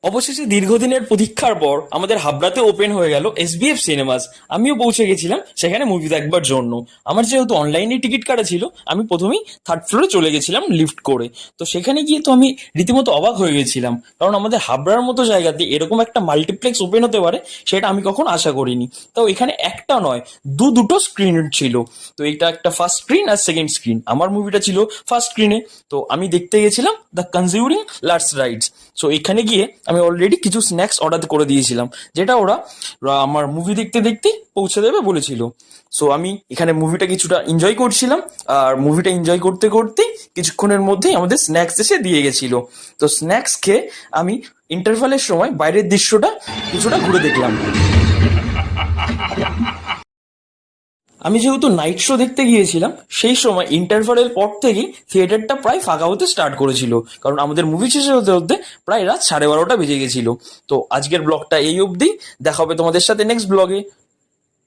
অবশেষে দীর্ঘদিনের প্রতীক্ষার পর আমাদের হাবড়াতে ওপেন হয়ে গেল এসবিএফ সিনেমাস। আমিও পৌঁছে গেছিলাম সেখানে মুভি দেখবার জন্য। আমার যেহেতু অনলাইনে টিকিট কাটা ছিল, আমি প্রথমেই থার্ড ফ্লোরে চলে গেছিলাম লিফট করে। তো সেখানে গিয়ে তো আমি রীতিমতো অবাক হয়ে গেছিলাম, কারণ আমাদের হাবড়ার মতো জায়গাতে এরকম একটা মাল্টিপ্লেক্স ওপেন হতে পারে সেটা আমি কখনো আশা করিনি। তো এখানে একটা নয়, দুটো স্ক্রিন ছিল। তো এটা একটা ফার্স্ট স্ক্রিন আর সেকেন্ড স্ক্রিন। আমার মুভিটা ছিল ফার্স্ট স্ক্রিনে। তো আমি দেখতে গেছিলাম the conjuring last rides. So এখানে গিয়ে আমি অলরেডি কিছু স্ন্যাক্স অর্ডার করে দিয়েছিলাম, যেটা ওরা আমার মুভি দেখতে দেখতেই পৌঁছে দেবে বলেছিল। সো আমি এখানে মুভিটা কিছুটা এনজয় করছিলাম, আর মুভিটা এনজয় করতে করতেই কিছুক্ষণের মধ্যেই আমাদের স্ন্যাক্স এসে দিয়ে গেছিল। তো স্ন্যাক্স খেয়ে আমি ইন্টারভালের সময় বাইরের দৃশ্যটা কিছুটা ঘুরে দেখলাম। আমি যেহেতু নাইট শো দেখতে গিয়েছিলাম, সেই সময় ইন্টারভালের পর থেকেই থিয়েটারটা প্রায় ফাঁকা হতে স্টার্ট করেছিল, কারণ আমাদের মুভি শেষ হতে হতে প্রায় রাত 12:30 বেজে গেছিল। তো আজকের ব্লগটা এই অবধি। দেখা হবে তোমাদের সাথে নেক্সট ব্লগে।